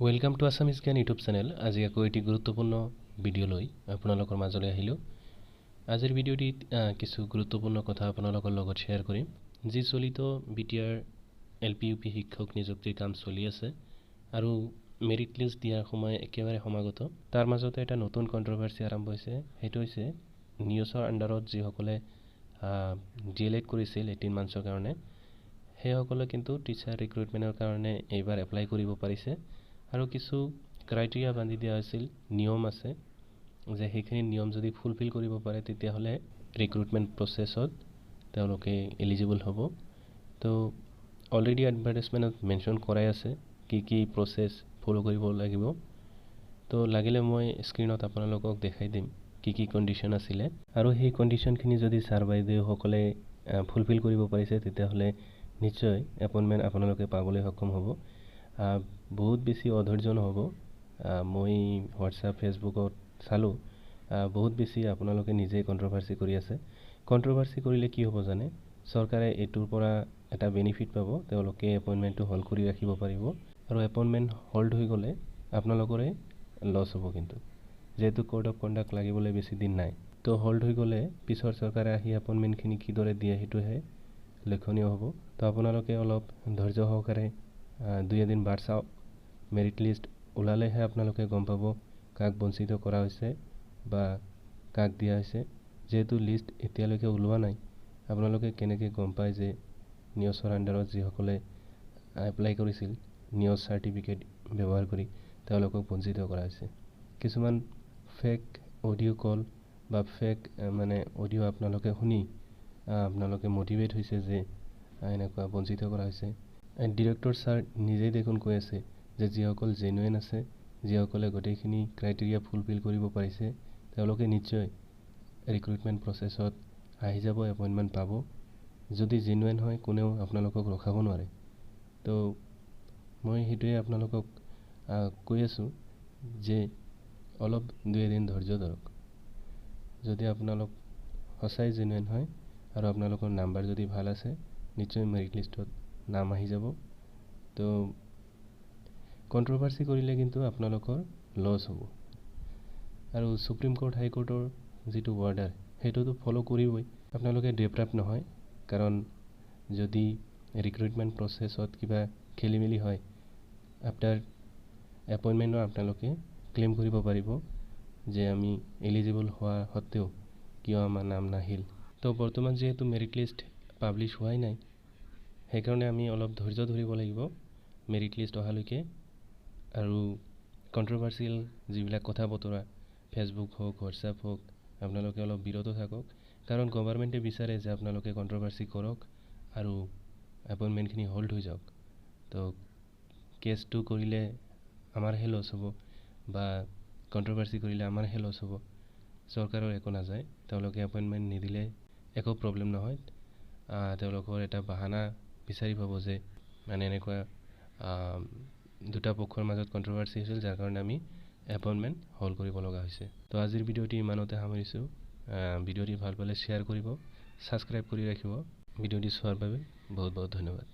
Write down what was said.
Welcome to Assamese জ্ঞান YouTube channel. আজি আকৌ এটি গুৰুত্বপূৰ্ণ ভিডিঅ' লৈ আপোনালোকৰ মাজলৈ আহিলোঁ। আজিৰ ভিডিঅ'টিত কিছু গুৰুত্বপূৰ্ণ কথা আপোনালোকৰ লগত শ্বেয়াৰ কৰিম। যি চলিত বিটিআৰ এলপি ইউপি শিক্ষক নিযুক্তিৰ কাম চলি আছে আৰু মেৰিট লিষ্ট দিয়াৰ সময় একেবাৰে সমাগত। তাৰ মাজতে এটা নতুন কণ্ট্ৰভাৰ্চি আৰম্ভ হৈছে, সেইটো হৈছে নিউজৰ আণ্ডাৰত যিসকলে DLED কৰিছিল 18 মান্থছৰ কাৰণে, সেইসকলে কিন্তু টিচাৰ ৰিক্ৰুইটমেণ্টৰ কাৰণে এইবাৰ এপ্লাই কৰিব পাৰিছে। আৰু কিছু ক্ৰাইটেৰিয়া বান্ধি দিয়া হৈছিল, নিয়ম আছে যে সেইখিনি নিয়ম যদি ফুলফিল কৰিব পাৰে তেতিয়াহ'লে ৰিক্ৰুইটমেণ্ট প্ৰচেছত তেওঁলোকে এলিজিবল হ'ব। তো অলৰেডি এডভাৰটাইজমেণ্টত মেনশ্যন কৰাই আছে কি প্ৰচেছ ফ'ল' কৰিব লাগিব। তো লাগিলে মই স্ক্ৰীণত আপোনালোকক দেখাই দিম কি কণ্ডিশ্যন আছিলে, আৰু সেই কণ্ডিশ্যনখিনি যদি ছাৰ বাইদেউসকলে ফুলফিল কৰিব পাৰিছে তেতিয়াহ'লে নিশ্চয় এপইণ্টমেণ্ট আপোনালোকে পাবলৈ সক্ষম হ'ব। বহুত বেছি অধৈৰ্য নহ'ব। মই হোৱাটছআপ ফেচবুকত চালোঁ, বহুত বেছি আপোনালোকে নিজেই কণ্ট্ৰভাৰ্চি কৰি আছে। কণ্ট্ৰভাৰ্চি কৰিলে কি হ'ব জানে, চৰকাৰে এইটোৰ পৰা এটা বেনিফিট পাব, তেওঁলোকে এপইণ্টমেণ্টটো হোল্ড কৰি ৰাখিব পাৰিব। আৰু এপইণ্টমেণ্ট হোল্ড হৈ গ'লে আপোনালোকৰে লছ হ'ব, কিন্তু যিহেতু কোড অফ কণ্ডাক্ট লাগিবলৈ বেছি দিন নাই। তো হোল্ড হৈ গ'লে পিছৰ চৰকাৰে আহি এপইণ্টমেণ্টখিনি কিদৰে দিয়ে সেইটোহে লক্ষণীয় হ'ব। তো আপোনালোকে অলপ ধৈৰ্য সহকাৰে 2-এদিন বাট চাওক। মেৰিট লিষ্ট ওলালেহে আপোনালোকে গম পাব কাক বঞ্চিত কৰা হৈছে বা কাক দিয়া হৈছে। যিহেতু লিষ্ট এতিয়ালৈকে ওলোৱা নাই, আপোনালোকে কেনেকৈ গম পায় যে নিউজৰ আণ্ডাৰত যিসকলে এপ্লাই কৰিছিল নিউজ চাৰ্টিফিকেট ব্যৱহাৰ কৰি তেওঁলোকক বঞ্চিত কৰা হৈছে। কিছুমান ফেক অডিঅ' কল বা ফেক অডিঅ' আপোনালোকে শুনি আপোনালোকে মটিভেট হৈছে যে এনেকুৱা বঞ্চিত কৰা হৈছে। ডিৰেক্টৰ ছাৰ নিজেই দেখোন কৈ আছে যে যিসকল জেনুৱেন আছে, যিসকলে গোটেইখিনি ক্ৰাইটেৰিয়া ফুলফিল কৰিব পাৰিছে, তেওঁলোকে নিশ্চয় ৰিক্ৰুইটমেণ্ট প্ৰচেছত আহি যাব, এপইণ্টমেণ্ট পাব। যদি জেনুৱেন হয় কোনেও আপোনালোকক ৰখাব নোৱাৰে। তো মই সেইটোৱে আপোনালোকক কৈ আছোঁ যে অলপ 2-এদিন ধৈৰ্য ধৰক। যদি আপোনালোক সঁচাই জেনুৱেন হয় আৰু আপোনালোকৰ নাম্বাৰ যদি ভাল আছে, নিশ্চয় মেৰিট লিষ্টত নাম আহি যাব। তো কণ্ট্ৰভাৰ্চি কৰিলে কিন্তু আপোনালোকৰ লছ হ'ব। আৰু সুপ্ৰিম কোৰ্ট হাইকোৰ্টৰ যিটো অৰ্ডাৰ সেইটোতো ফ'ল' কৰিবই। আপোনালোকে ডেপ্ৰাপ্ট নহয়, কাৰণ যদি ৰিক্ৰুইটমেণ্ট প্ৰচেছত কিবা খেলি মেলি হয়, আফটাৰ এপইণ্টমেণ্টৰ আপোনালোকে ক্লেইম কৰিব পাৰিব যে আমি এলিজিবল হোৱা সত্ত্বেও কিয় আমাৰ নাম নাহিল। তো বৰ্তমান যিহেতু মেৰিট লিষ্ট পাব্লিছ হোৱাই নাই, সেইকাৰণে আমি অলপ ধৈৰ্য ধৰিব লাগিব মেৰিট লিষ্ট অহালৈকে। আৰু কণ্ট্ৰভাৰ্চিয়েল যিবিলাক কথা বতৰা ফেচবুক হওক হোৱাটছআপ হওক, আপোনালোকে অলপ বিৰত থাকক, কাৰণ গভৰ্ণমেণ্টে বিচাৰে যে আপোনালোকে কণ্ট্ৰভাৰ্চি কৰক আৰু এপইণ্টমেণ্টখিনি হোল্ড হৈ যাওক। তো কেছটো কৰিলে আমাৰহে লছ হ'ব বা কণ্ট্ৰভাৰ্চি কৰিলে আমাৰহে লছ হ'ব, চৰকাৰৰ একো নাযায়। তেওঁলোকে এপইণ্টমেণ্ট নিদিলে একো প্ৰব্লেম নহয়, তেওঁলোকৰ এটা বাহানা বিচাৰি পাব যে এনেকুৱা দুটা পক্ষৰ মাজত কণ্ট্ৰভাৰ্চি হৈছিল, যাৰ কাৰণে আমি এপইণ্টমেণ্ট হোল্ড কৰিব লগা হৈছে। তো আজিৰ ভিডিঅ'টি ইমানতে সামৰিছোঁ। ভিডিঅ'টি ভাল পালে শ্বেয়াৰ কৰিব, ছাবস্ক্ৰাইব কৰি ৰাখিব। ভিডিঅ'টি চোৱাৰ বাবে বহুত বহুত ধন্যবাদ।